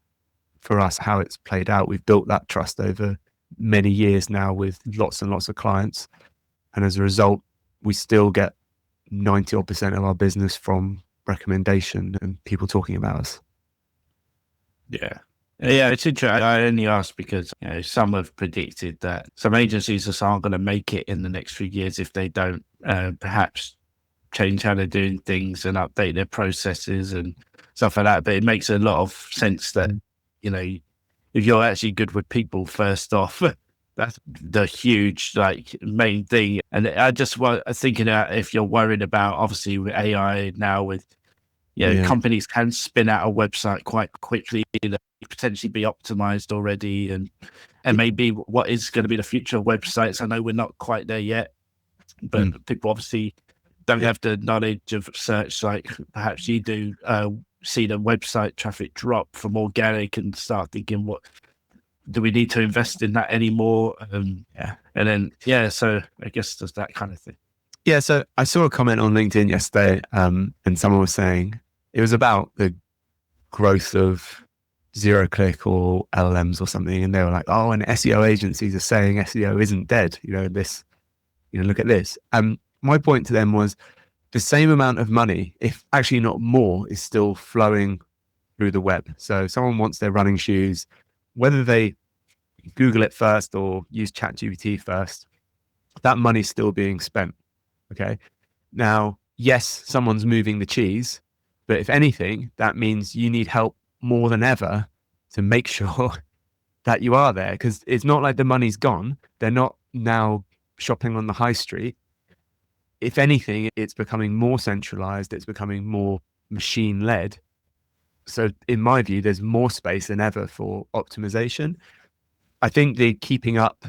for us how it's played out. We've built that trust over many years now with lots and lots of clients, and as a result, we still get 90% of our business from recommendation and people talking about us. Yeah, it's interesting. I only asked because some have predicted that some agencies just aren't going to make it in the next few years if they don't perhaps change how they're doing things and update their processes and stuff like that. But it makes a lot of sense that if you're actually good with people, first off, that's the huge main thing. And I just was thinking that if you're worried about, obviously with AI now, with companies can spin out a website quite quickly, potentially be optimized already, and maybe what is going to be the future of websites. I know we're not quite there yet, but people obviously don't have the knowledge of search like perhaps you do. See the website traffic drop from organic and start thinking, what do we need to invest in that anymore? And then so I guess there's that kind of thing. Yeah, so I saw a comment on LinkedIn yesterday, and someone was saying it was about the growth of zero click or LLMs or something, and they were like, "Oh, and SEO agencies are saying SEO isn't dead." Look at this. My point to them was the same amount of money, if actually not more, is still flowing through the web. So someone wants their running shoes, whether they Google it first or use ChatGPT first, that money's still being spent. Okay. Now, yes, someone's moving the cheese, but if anything, that means you need help more than ever to make sure that you are there, because it's not like the money's gone. They're not now shopping on the high street. If anything, it's becoming more centralized, it's becoming more machine led. So, in my view, there's more space than ever for optimization. I think the keeping up,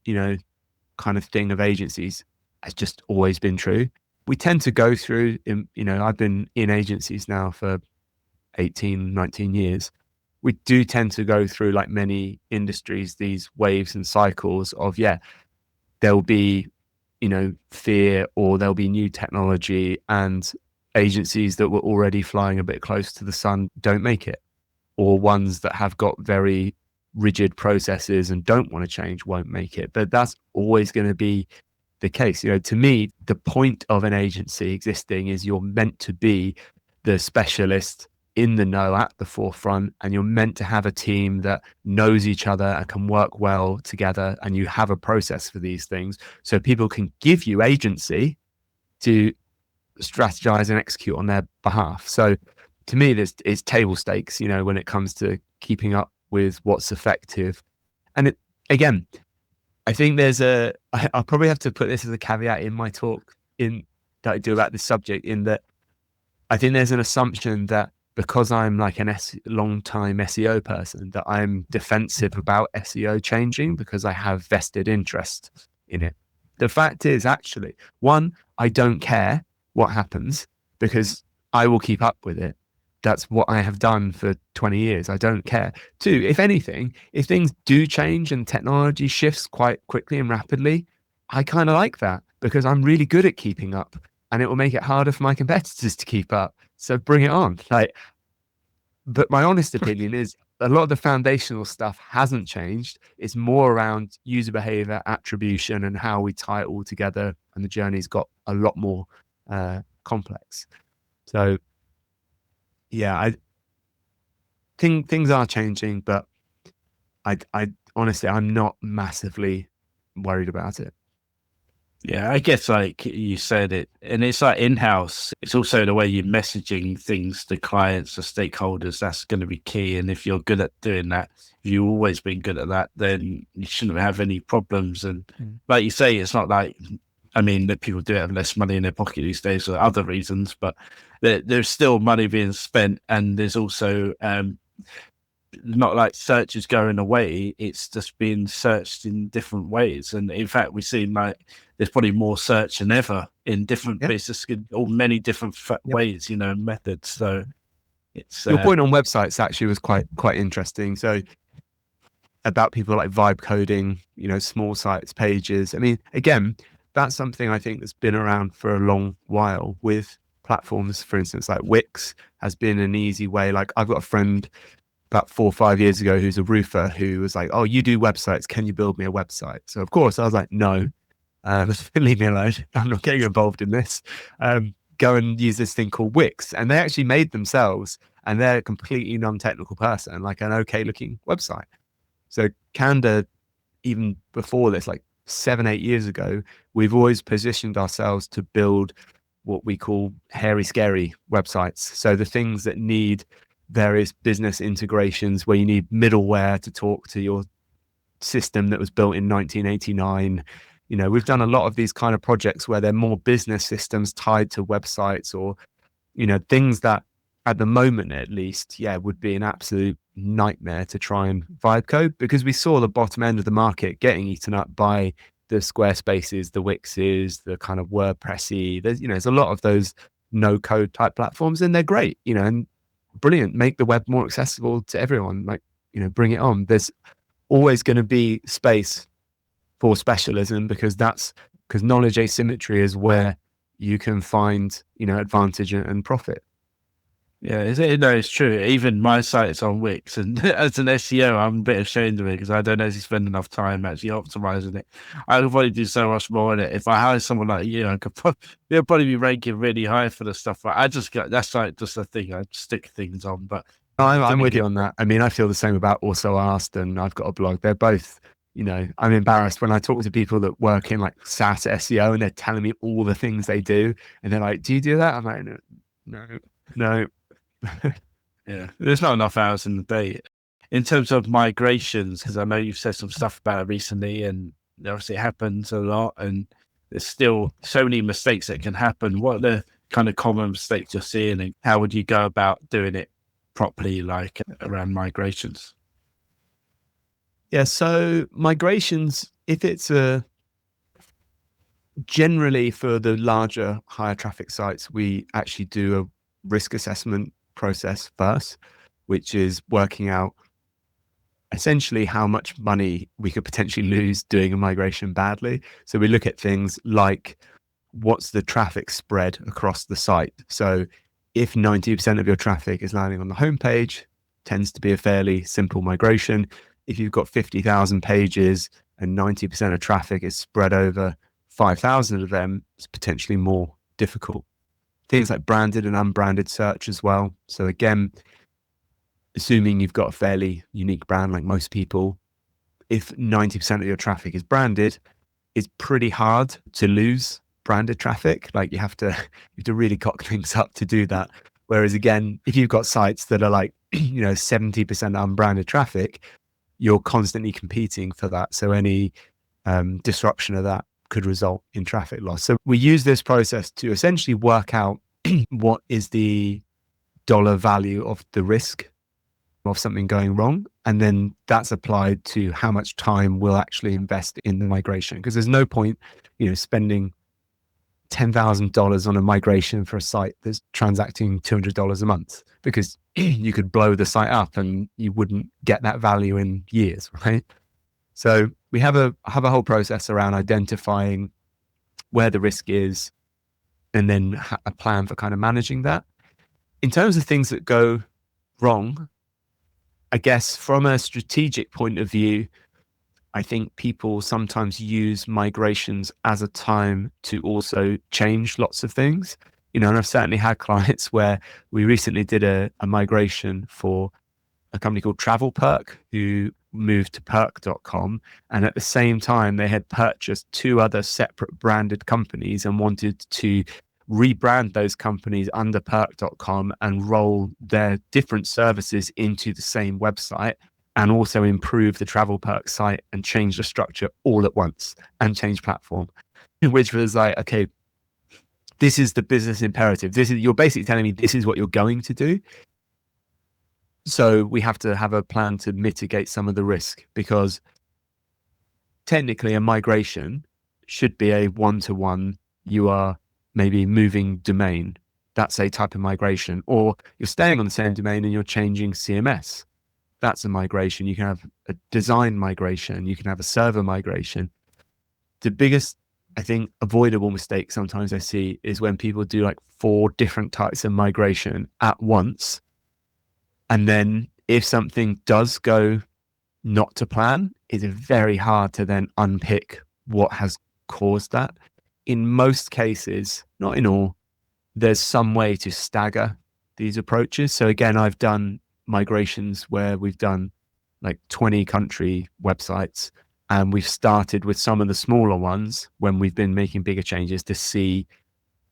kind of thing of agencies has just always been true. We tend to go through, I've been in agencies now for 18, 19 years. We do tend to go through, like many industries, these waves and cycles of, there'll be, fear, or there'll be new technology, and agencies that were already flying a bit close to the sun don't make it, or ones that have got very rigid processes and don't want to change won't make it. But that's always going to be the case. To me, the point of an agency existing is you're meant to be the specialist in the know at the forefront, and you're meant to have a team that knows each other and can work well together, and you have a process for these things so people can give you agency to strategize and execute on their behalf. So to me, it's table stakes, when it comes to keeping up with what's effective. And again, I think I'll probably have to put this as a caveat in my talk that I do about this subject, in that I think there's an assumption that because I'm like a long-time SEO person, that I'm defensive about SEO changing because I have vested interest in it. The fact is, actually, one, I don't care what happens because I will keep up with it. That's what I have done for 20 years. I don't care. Two, if anything, if things do change and technology shifts quite quickly and rapidly, I kind of like that because I'm really good at keeping up, and it will make it harder for my competitors to keep up. So bring it on. But my honest opinion is a lot of the foundational stuff hasn't changed. It's more around user behavior, attribution, and how we tie it all together. And the journey's got a lot more complex. So yeah, I think things are changing, but I honestly, I'm not massively worried about it. Yeah, I guess like you said it, and it's like in-house. It's also the way you're messaging things to clients or stakeholders. That's going to be key. And if you're good at doing that, if you've always been good at that, then you shouldn't have any problems. And like you say, it's not like, I mean, that people do have less money in their pocket these days for other reasons, but there's still money being spent, and there's also not like search is going away. It's just being searched in different ways. And in fact, we've seen like there's probably more search than ever in different business, or many different ways, methods. So it's your point on websites actually was quite interesting. So about people like vibe coding, small sites, pages. I mean, again, that's something I think that's been around for a long while with platforms. For instance, like Wix has been an easy way. Like I've got a friend about 4 or 5 years ago who's a roofer, who was like, "Oh, you do websites, can you build me a website?" So of course I was like, "No, leave me alone. I'm not getting involved in this. Go and use this thing called Wix." And they actually made themselves, and they're a completely non-technical person, like an okay looking website. So Candour, even before this, like 7, 8 years ago, we've always positioned ourselves to build what we call hairy, scary websites. So the things that need various business integrations, where you need middleware to talk to your system that was built in 1989. We've done a lot of these kind of projects where they're more business systems tied to websites, or things that at the moment at least would be an absolute nightmare to try and vibe code, because we saw the bottom end of the market getting eaten up by the Squarespaces, the Wixes, the kind of WordPressy. There's a lot of those no code type platforms, and they're great, and brilliant, make the web more accessible to everyone, like, bring it on. There's always going to be space for specialism, because knowledge asymmetry is where you can find, advantage and profit. Yeah, it's true. Even my site's on Wix, and as an SEO, I'm a bit ashamed of it because I don't actually spend enough time actually optimizing it. I could probably do so much more in it. If I hire someone like you, I could they'll probably be ranking really high for the stuff. But I just got, that's like just a thing I stick things on. But I'm with you on that. I mean, I feel the same about AlsoAsked, and I've got a blog. They're both, I'm embarrassed when I talk to people that work in like SaaS SEO and they're telling me all the things they do. And they're like, do you do that? I'm like, no. Yeah, there's not enough hours in the day. In terms of migrations, because I know you've said some stuff about it recently, and obviously it happens a lot, and there's still so many mistakes that can happen. What are the kind of common mistakes you're seeing, and how would you go about doing it properly, like around migrations? Yeah. So migrations, if it's generally for the larger, higher traffic sites, we actually do a risk assessment process first, which is working out essentially how much money we could potentially lose doing a migration badly. So we look at things like what's the traffic spread across the site. So if 90% of your traffic is landing on the homepage, tends to be a fairly simple migration. If you've got 50,000 pages and 90% of traffic is spread over 5,000 of them, it's potentially more difficult. Things like branded and unbranded search as well. So again, assuming you've got a fairly unique brand like most people, if 90% of your traffic is branded, it's pretty hard to lose branded traffic. Like you have to really cock things up to do that. Whereas again, if you've got sites that are like, 70% unbranded traffic, you're constantly competing for that. So any disruption of that could result in traffic loss. So we use this process to essentially work out what is the dollar value of the risk of something going wrong. And then that's applied to how much time we'll actually invest in the migration. Because there's no point, spending $10,000 on a migration for a site that's transacting $200 a month, because you could blow the site up and you wouldn't get that value in years, right? So we have a whole process around identifying where the risk is and then a plan for kind of managing that. In terms of things that go wrong, I guess from a strategic point of view, I think people sometimes use migrations as a time to also change lots of things. And I've certainly had clients where we recently did a migration for a company called Travel Perk, who moved to perk.com. And at the same time, they had purchased two other separate branded companies and wanted to rebrand those companies under perk.com and roll their different services into the same website, and also improve the Travel Perk site and change the structure all at once and change platform, which was like, okay, this is the business imperative. You're basically telling me this is what you're going to do. So we have to have a plan to mitigate some of the risk, because technically a migration should be a one-to-one. You are maybe moving domain. That's a type of migration. Or you're staying on the same domain and you're changing CMS. That's a migration. You can have a design migration. You can have a server migration. The biggest, I think, avoidable mistake sometimes I see is when people do like 4 different types of migration at once. And then if something does go not to plan, it's very hard to then unpick what has caused that. In most cases, not in all, there's some way to stagger these approaches. So again, I've done migrations where we've done like 20 country websites, and we've started with some of the smaller ones when we've been making bigger changes to see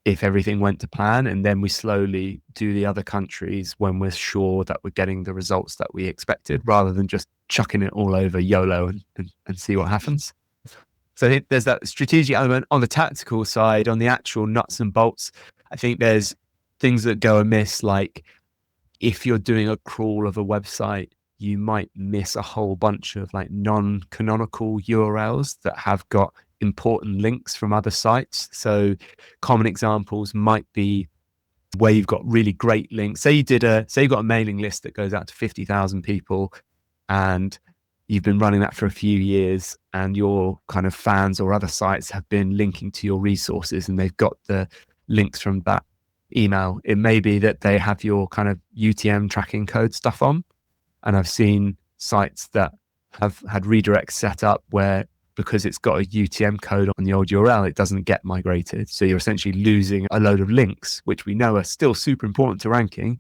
if everything went to plan. And then we slowly do the other countries when we're sure that we're getting the results that we expected, rather than just chucking it all over YOLO and see what happens. So I think there's that strategic element. On the tactical side, on the actual nuts and bolts, I think there's things that go amiss. Like if you're doing a crawl of a website, you might miss a whole bunch of like non-canonical URLs that have got important links from other sites. So common examples might be where you've got really great links. Say you've got a mailing list that goes out to 50,000 people, and you've been running that for a few years, and your kind of fans or other sites have been linking to your resources and they've got the links from that email. It may be that they have your kind of UTM tracking code stuff on. And I've seen sites that have had redirects set up where, because it's got a UTM code on the old URL, it doesn't get migrated. So you're essentially losing a load of links, which we know are still super important to ranking.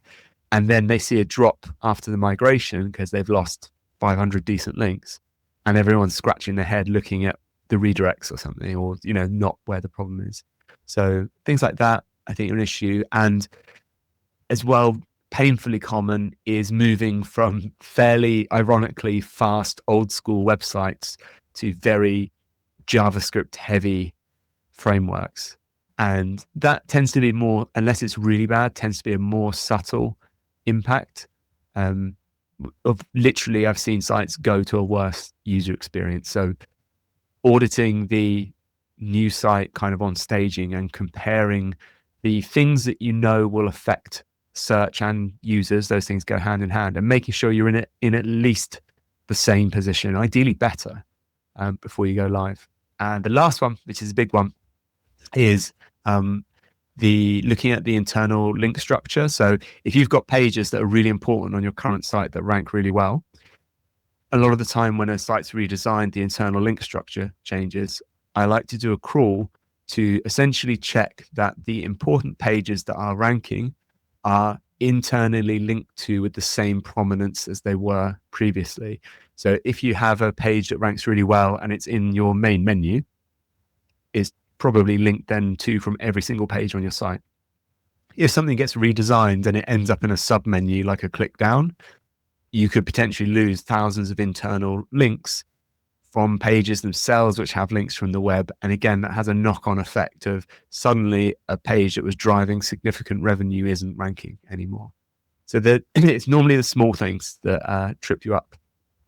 and then they see a drop after the migration because they've lost 500 decent links, and everyone's scratching their head looking at the redirects or something, or not where the problem is. So things like that, I think, are an issue. And as well, painfully common is moving from fairly ironically fast old school websites to very JavaScript heavy frameworks. And that tends to be more, unless it's really bad, tends to be a more subtle impact. Of literally, I've seen sites go to a worse user experience. So auditing the new site kind of on staging and comparing the things that will affect search and users, those things go hand in hand, and making sure you're in at least the same position, ideally better, before you go live. And the last one, which is a big one, is looking at the internal link structure. So if you've got pages that are really important on your current site that rank really well, a lot of the time when a site's redesigned, the internal link structure changes. I like to do a crawl to essentially check that the important pages that are ranking are internally linked to with the same prominence as they were previously. So if you have a page that ranks really well and it's in your main menu, it's probably linked then to from every single page on your site. If something gets redesigned and it ends up in a sub menu like a click down, you could potentially lose thousands of internal links from pages themselves, which have links from the web. And again, that has a knock-on effect of suddenly a page that was driving significant revenue isn't ranking anymore. So it's normally the small things that trip you up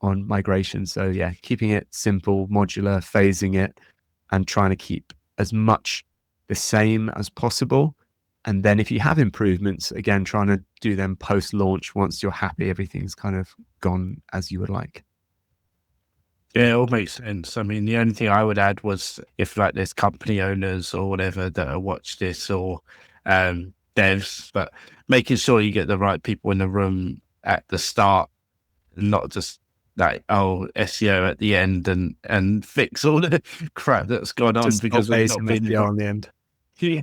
on migration. So yeah, keeping it simple, modular, phasing it, and trying to keep as much the same as possible. And then if you have improvements, again, trying to do them post-launch once you're happy everything's kind of gone as you would like. Yeah, it all makes sense. I mean, the only thing I would add was if like there's company owners or whatever that watch this, or devs, but making sure you get the right people in the room at the start, not just like, SEO at the end and fix all the crap that's gone on Just because we've not been SEO on the end. Yeah.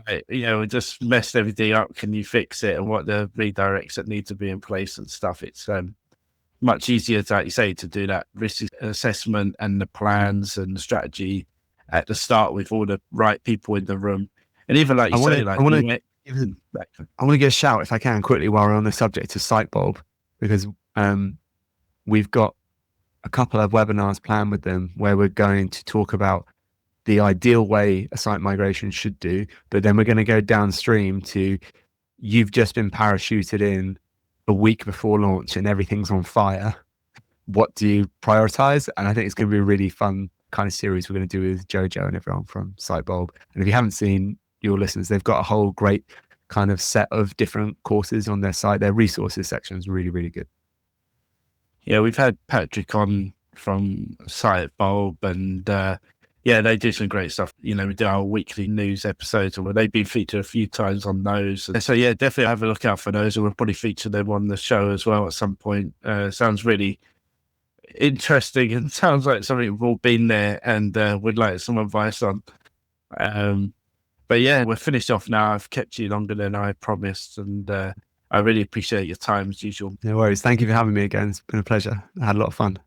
Like, we just messed everything up. Can you fix it? And what the redirects that need to be in place and stuff. It's much easier to, like you say, to do that risk assessment and the plans and the strategy at the start with all the right people in the room. And even like you say, like I want to get a shout, if I can, quickly, while we're on the subject of Sitebulb, because we've got a couple of webinars planned with them where we're going to talk about the ideal way a site migration should do, but then we're going to go downstream to, you've just been parachuted in a week before launch and everything's on fire. What do you prioritize? And I think it's going to be a really fun kind of series we're going to do with Jojo and everyone from Sitebulb. And if you haven't seen, your listeners, they've got a whole great kind of set of different courses on their site. Their resources section is really, really good. Yeah, we've had Patrick on from Sitebulb, and they do some great stuff. We do our weekly news episodes, and they've been featured a few times on those. And so yeah, definitely have a look out for those, and we'll probably feature them on the show as well at some point. Sounds really interesting and sounds like something we've all been there and would like some advice on. But yeah, we're finished off now. I've kept you longer than I promised, and I really appreciate your time as usual. No worries. Thank you for having me again. It's been a pleasure. I had a lot of fun.